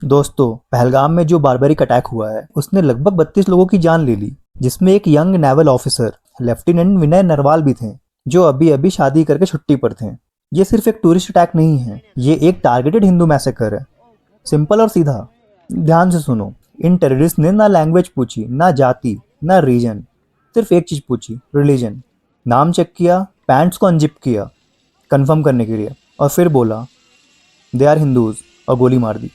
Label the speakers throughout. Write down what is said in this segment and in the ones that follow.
Speaker 1: दोस्तों, पहलगाम में जो बारबरिक अटैक हुआ है उसने लगभग 32 लोगों की जान ले ली, जिसमें एक यंग नेवल ऑफिसर लेफ्टिनेंट विनय नरवाल भी थे, जो अभी अभी शादी करके छुट्टी पर थे। ये सिर्फ एक टूरिस्ट अटैक नहीं है, ये एक टारगेटेड हिंदू मैसेकर है। सिंपल और सीधा। ध्यान से सुनो। इन टेररिस्ट ने ना लैंग्वेज पूछी, ना जाति, ना रीजन। सिर्फ एक चीज पूछी, रिलीजन। नाम चेक किया, पैंट्स को अनजिप किया कंफर्म करने के लिए, और फिर बोला दे आर हिंदूज, और गोली मार दी।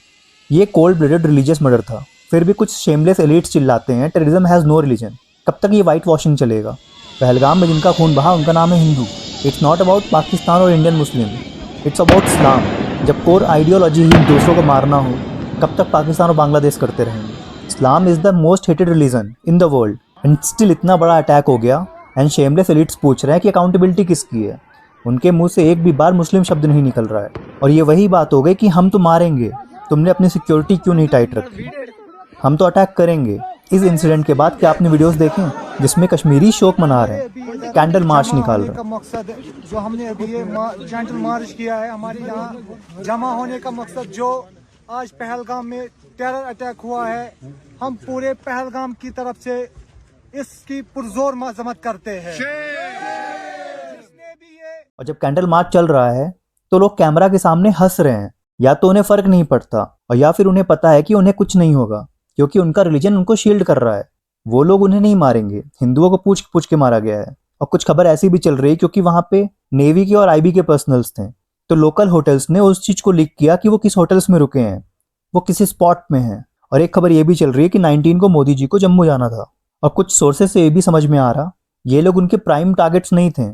Speaker 1: ये कोल्ड ब्लडेड रिलीजियस मर्डर था। फिर भी कुछ शेमलेस एलिट्स चिल्लाते हैं टेररिज्म हैज़ नो रिलीजन। कब तक ये वाइट वॉशिंग चलेगा? पहलगाम में जिनका खून बहा उनका नाम है Hindu. It's not about Pakistan और इंडियन मुस्लिम, इट्स अबाउट इस्लाम। जब कोर आइडियोलॉजी ही दूसरों को मारना हो, कब तक पाकिस्तान और बांग्लादेश करते रहेंगे? Islam is the most hated religion in the world, and still इतना बड़ा अटैक हो गया एंड शेमलेस एलिट्स पूछ रहे हैं कि अकाउंटेबिलिटी किसकी है। उनके मुंह से एक भी बार मुस्लिम शब्द नहीं निकल रहा है। और ये वही बात हो गई कि हम तो मारेंगे, तुमने अपनी सिक्योरिटी क्यों नहीं टाइट रखी? हम तो अटैक करेंगे। इस इंसिडेंट के बाद क्या आपने वीडियोस देखें जिसमें कश्मीरी शोक मना रहे हैं, कैंडल मार्च निकाल रहे हैं?
Speaker 2: मकसद जो हमने अभी ये कैंडल मार्च किया है, हमारे यहाँ जमा होने का मकसद जो आज पहलगाम में टेरर अटैक हुआ है, हम पूरे पहलगाम की तरफ से इसकी पुरजोर मजम्मत करते हैं।
Speaker 1: और जब कैंडल मार्च चल रहा है तो लोग कैमरा के सामने हंस रहे हैं। या तो उन्हें फर्क नहीं पड़ता, और या फिर उन्हें पता है कि उन्हें कुछ नहीं होगा, क्योंकि उनका रिलीजन उनको शील्ड कर रहा है। वो लोग उन्हें नहीं मारेंगे। हिंदुओं को पूछ पूछ के मारा गया है। और कुछ खबर ऐसी भी चल रही है क्योंकि वहां पे नेवी के और आईबी के पर्सनल्स थे, तो लोकल होटल्स ने उस चीज को लीक किया कि वो किस होटल्स में रुके हैं, वो किस स्पॉट में हैं। और एक खबर ये भी चल रही है कि 19 को मोदी जी को जम्मू जाना था। और कुछ सोर्सेस से ये भी समझ में आ रहा ये लोग उनके प्राइम टारगेट्स नहीं थे।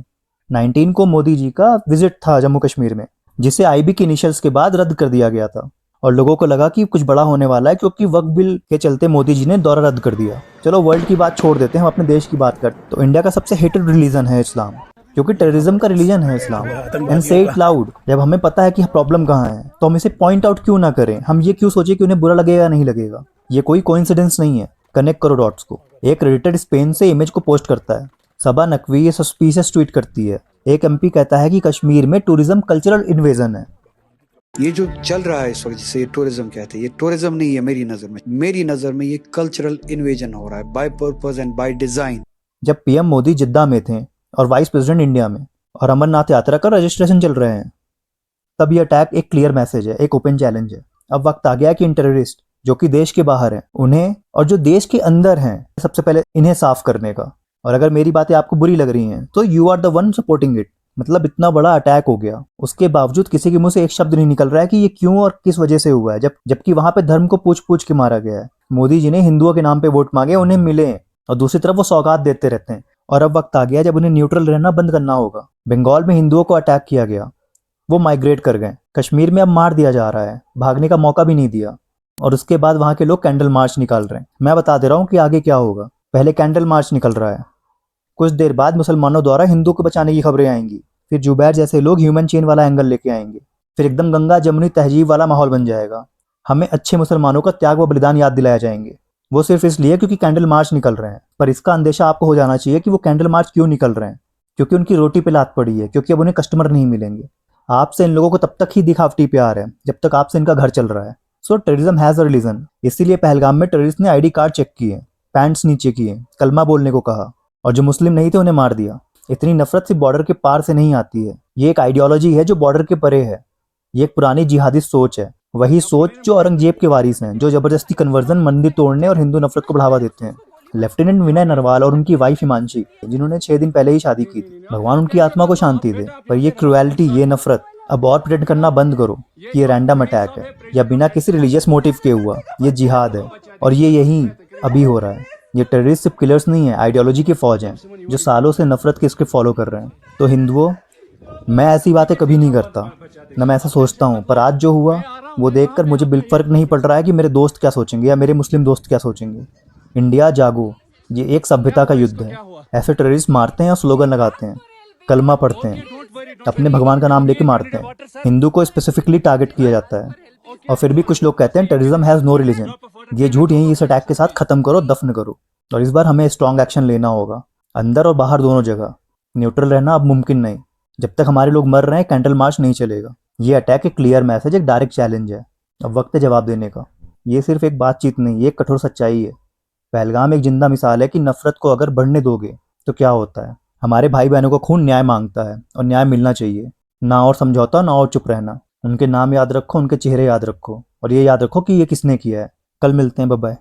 Speaker 1: 19 को मोदी जी का विजिट था जम्मू कश्मीर में, जिसे आईबी के इनिशियल्स के बाद रद्द कर दिया गया था। और लोगों को लगा कि कुछ बड़ा होने वाला है, क्योंकि वक्फ बिल के चलते मोदी जी ने दौरा रद्द कर दिया। चलो वर्ल्ड की बात छोड़ देते हैं, हम अपने देश की बात करते हैं। तो इंडिया का सबसे हेटेड रिलीजन है इस्लाम, क्योंकि टेररिज्म का रिलीजन है इस्लाम। एंड से इट लाउड। जब हमें पता है कि प्रॉब्लम कहाँ है, तो हम इसे पॉइंट आउट क्यों ना करें? हम ये क्यों सोचे कि उन्हें बुरा लगेगा या नहीं लगेगा? ये कोई कोइंसिडेंस नहीं है। कनेक्ट करो डॉट्स को। एक रेडिटेड स्पेन से इमेज को पोस्ट करता है, सबा नकवी ये सस्पिशियस ट्वीट करती है। एक एमपी कहता है कि कश्मीर में टूरिज्म कल्चरल इन्वेजन है।
Speaker 3: ये जो चल रहा है इस वक्त, जिसे टूरिज्म कहते हैं, ये टूरिज्म नहीं है मेरी नजर में ये कल्चरल इन्वेजन हो रहा है, by purpose and by design.
Speaker 1: जब पीएम मोदी जिद्दा में थे और वाइस प्रेसिडेंट इंडिया में, और अमरनाथ यात्रा का रजिस्ट्रेशन चल रहे हैं, तब ये अटैक एक क्लियर मैसेज है, एक ओपन चैलेंज है। अब वक्त आ गया है कि इन टेररिस्ट जो कि देश के बाहर हैं, उन्हें, और जो देश के अंदर हैं, सबसे पहले इन्हें साफ करने का। और अगर मेरी बातें आपको बुरी लग रही हैं तो you are the one supporting it. मतलब इतना बड़ा अटैक हो गया, उसके बावजूद किसी के मुंह से एक शब्द नहीं निकल रहा है कि ये क्यों और किस वजह से हुआ है, जबकि वहां पे धर्म को पूछ पूछ के मारा गया है। मोदी जी ने हिंदुओं के नाम पे वोट मांगे, उन्हें मिले, और दूसरी तरफ वो सौगात देते रहते हैं। और अब वक्त आ गया जब उन्हें न्यूट्रल रहना बंद करना होगा। बंगाल में हिंदुओं को अटैक किया गया, वो माइग्रेट कर गए। कश्मीर में अब मार दिया जा रहा है, भागने का मौका भी नहीं दिया। और उसके बाद वहां के लोग कैंडल मार्च निकाल रहे हैं। मैं बता दे रहा हूँ कि आगे क्या होगा। पहले कैंडल मार्च निकल रहा है, कुछ देर बाद मुसलमानों द्वारा हिंदू को बचाने की खबरें आएंगी, फिर जुबैर जैसे लोग ह्यूमन चेन वाला एंगल लेके आएंगे, फिर एकदम गंगा जमुनी तहजीब वाला माहौल बन जाएगा। हमें अच्छे मुसलमानों का त्याग व बलिदान याद दिलाया जाएंगे, वो सिर्फ इसलिए क्योंकि कैंडल मार्च निकल रहे हैं। पर इसका अंदेशा आपको हो जाना चाहिए कि वो कैंडल मार्च क्यों निकल रहे हैं, क्योंकि उनकी रोटी पे लात पड़ी है, क्योंकि अब उन्हें कस्टमर नहीं मिलेंगे। आपसे इन लोगों को तब तक ही दिखावटी प्यार है जब तक आपसे इनका घर चल रहा है। सो टेररिज्म हैज अ रिलीजन। इसीलिए पहलगाम में टेररिस्ट ने आईडी कार्ड चेक किए, पैंट्स नीचे किए, कलमा बोलने को कहा, और जो मुस्लिम नहीं थे उन्हें मार दिया। इतनी नफरत सिर्फ बॉर्डर के पार से नहीं आती है, ये एक आइडियोलॉजी है जो बॉर्डर के परे है। ये एक पुरानी जिहादी सोच है, वही सोच जो औरंगजेब के वारिस हैं, जो जबरदस्ती कन्वर्जन, मंदिर तोड़ने और हिंदू नफरत को बढ़ावा देते हैं। लेफ्टिनेंट विनय नरवाल और उनकी वाइफ हिमांशी, जिन्होंने 6 दिन पहले ही शादी की थी, भगवान उनकी आत्मा को शांति दे। पर ये क्रुएलिटी, ये नफरत अब और प्रिटेंड करना बंद करो कि ये रैंडम अटैक है या बिना किसी रिलीजियस मोटिव के हुआ। ये जिहाद है, और ये यही अभी हो रहा है। ये टेररिस्ट सिर्फ किलर्स नहीं है, आइडियोलॉजी की फौज हैं जो सालों से नफरत के स्क्रिप्ट फॉलो कर रहे हैं। तो हिंदुओं, मैं ऐसी बातें कभी नहीं करता, न मैं ऐसा सोचता हूँ, पर आज जो हुआ वो देखकर मुझे बिल्कुल फर्क नहीं पड़ रहा है कि मेरे दोस्त क्या सोचेंगे या मेरे मुस्लिम दोस्त क्या सोचेंगे। इंडिया जागो, ये एक सभ्यता का युद्ध है। ऐसे टेररिस्ट मारते हैं और स्लोगन लगाते हैं, कलमा पढ़ते हैं, अपने भगवान का नाम लेके मारते हैं। हिंदू को स्पेसिफिकली टारगेट किया जाता है, और फिर भी कुछ लोग कहते हैं टेररिज्म हैज़ नो रिलीजन। ये झूठ यहीं इस अटैक के साथ खत्म करो, दफन करो। और इस बार हमें स्ट्रॉन्ग एक्शन लेना होगा, अंदर और बाहर दोनों जगह। न्यूट्रल रहना अब मुमकिन नहीं। जब तक हमारे लोग मर रहे हैं, कैंडल मार्च नहीं चलेगा। ये अटैक एक क्लियर मैसेज, एक डायरेक्ट चैलेंज है। अब वक्त है जवाब देने का। ये सिर्फ एक बातचीत नहीं, ये एक कठोर सच्चाई है। पहलगाम एक जिंदा मिसाल है कि नफरत को अगर बढ़ने दोगे तो क्या होता है। हमारे भाई बहनों का खून न्याय मांगता है और न्याय मिलना चाहिए। ना और समझौता, ना और चुप रहना। उनके नाम याद रखो, उनके चेहरे याद रखो, और ये याद रखो कि ये किसने किया है। कल मिलते हैं, बाय बाय।